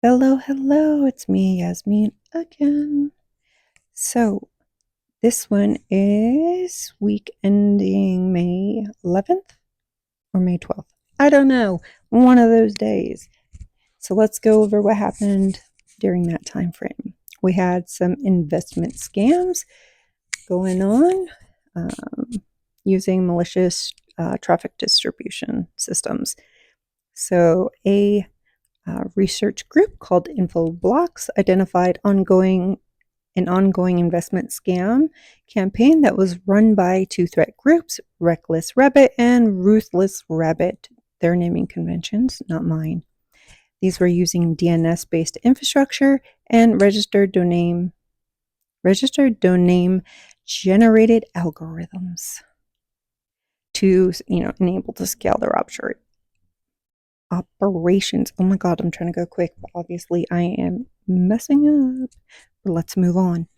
Hello, hello, it's me, Yasmin, again. So, this one is week ending May 11th or May 12th. I don't know, one of those days. So, let's go over what happened during that time frame. We had some investment scams going on using malicious traffic distribution systems. So, a research group called InfoBlocks identified an ongoing investment scam campaign that was run by two threat groups, Reckless Rabbit and Ruthless Rabbit. Their naming conventions, not mine. These were using DNS-based infrastructure and registered domain generated algorithms to enable to scale their operations. Oh my god, I'm trying to go quick, but obviously I am messing up. But let's move on.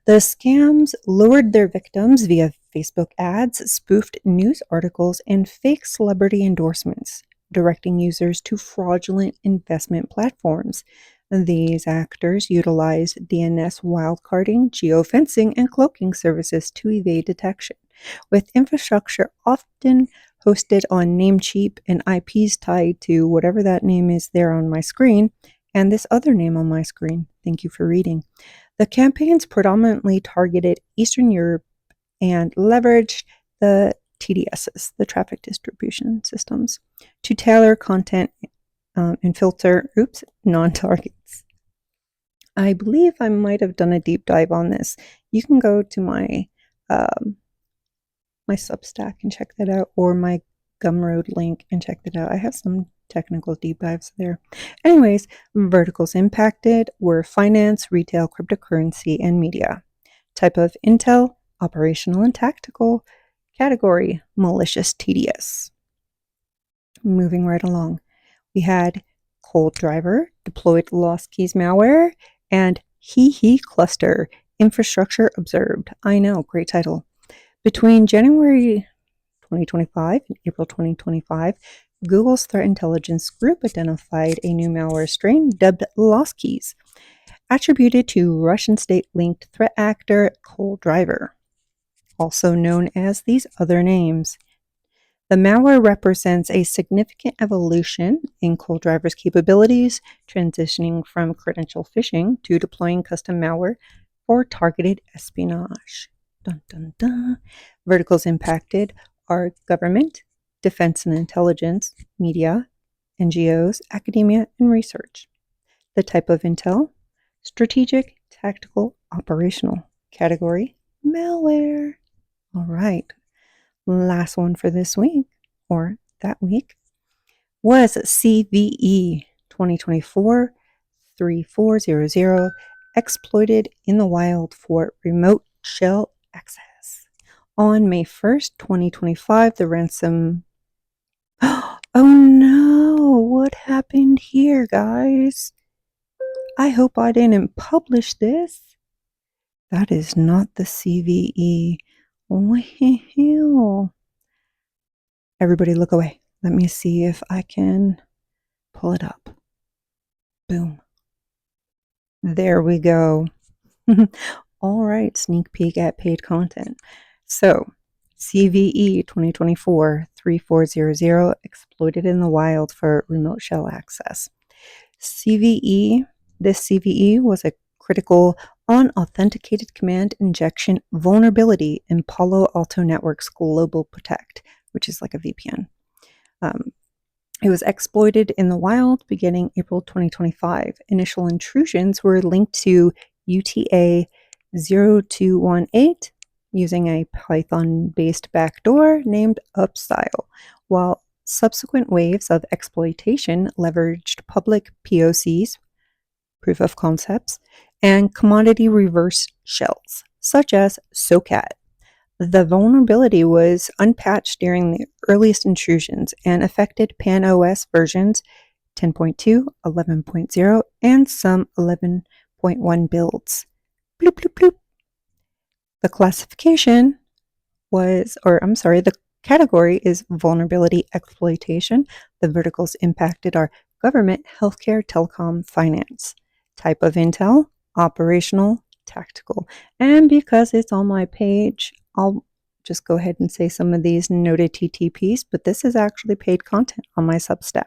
The scams lured their victims via Facebook ads, spoofed news articles, and fake celebrity endorsements, directing users to fraudulent investment platforms. These actors utilized DNS wildcarding, geofencing, and cloaking services to evade detection, with infrastructure often hosted on Namecheap and IPs tied to whatever that name is there on my screen and this other name on my screen. Thank you for reading. The campaigns predominantly targeted Eastern Europe and leveraged the TDSs, the traffic distribution systems, to tailor content and filter non-targets. I believe I might have done a deep dive on this. You can go to my Substack and check that out, or my Gumroad link and check that out. I have some technical deep dives there. Anyways, verticals impacted were finance, retail, cryptocurrency, and media. Type of intel, operational and tactical. Category, malicious TDS. Moving right along. We had Cold Driver, deployed Lost Keys malware, and He Cluster, infrastructure observed. I know, great title. Between January 2025 and April 2025, Google's threat intelligence group identified a new malware strain dubbed Lost Keys, attributed to Russian state-linked threat actor Cold Driver, also known as these other names. The malware represents a significant evolution in Cold Driver's capabilities, transitioning from credential phishing to deploying custom malware for targeted espionage. Dun, dun, dun. Verticals impacted are government, defense and intelligence, media, NGOs, academia, and research. The type of intel, strategic, tactical, operational. Category, malware. All right. Last one for this week, or that week, was CVE 2024-3400, exploited in the wild for remote shell access. On May 1st, 2025, the ransom... Oh no, what happened here, guys? I hope I didn't publish this. That is not the CVE. Well, everybody look away. Let me see if I can pull it up. Boom. There we go. All right, sneak peek at paid content. So, CVE 2024-3400, exploited in the wild for remote shell access. This CVE was a critical unauthenticated command injection vulnerability in Palo Alto Networks Global Protect, which is like a VPN. It was exploited in the wild beginning April 2025. Initial intrusions were linked to UTA 0218 using a Python-based backdoor named Upstyle, while subsequent waves of exploitation leveraged public POCs, proof of concepts, and commodity reverse shells, such as SOCAT. The vulnerability was unpatched during the earliest intrusions and affected PAN-OS versions 10.2, 11.0, and some 11.1 builds. Bloop, bloop, bloop. The classification the category is vulnerability exploitation. The verticals impacted are government, healthcare, telecom, finance. Type of intel, operational, tactical. And because it's on my page, I'll just go ahead and say some of these noted TTPs, but this is actually paid content on my Substack.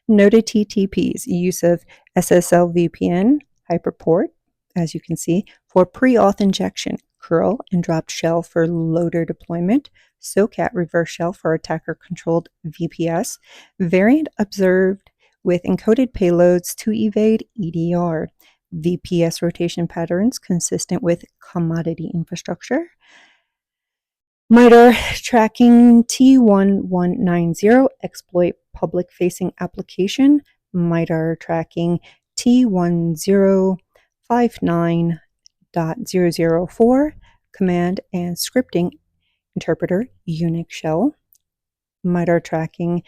Noted TTPs, use of SSL VPN, Hyperport, as you can see, for pre-auth injection, curl and dropped shell for loader deployment, SOCAT reverse shell for attacker-controlled VPS, variant observed with encoded payloads to evade EDR, VPS rotation patterns consistent with commodity infrastructure, MITRE tracking T1190 exploit public-facing application, MITRE tracking T1059.004 command and scripting interpreter Unix shell, MITRE tracking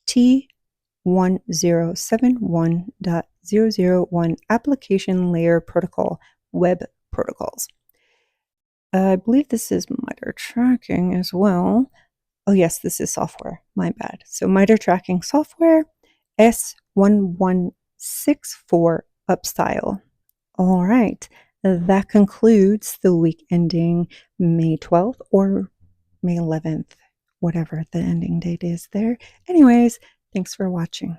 T1071.001 application layer protocol web protocols. I believe this is MITRE tracking as well. Oh yes, this is software. My bad. So MITRE tracking software S1164 upstyle. All right, that concludes the week ending May 12th or May 11th, whatever the ending date is there. Anyways, thanks for watching.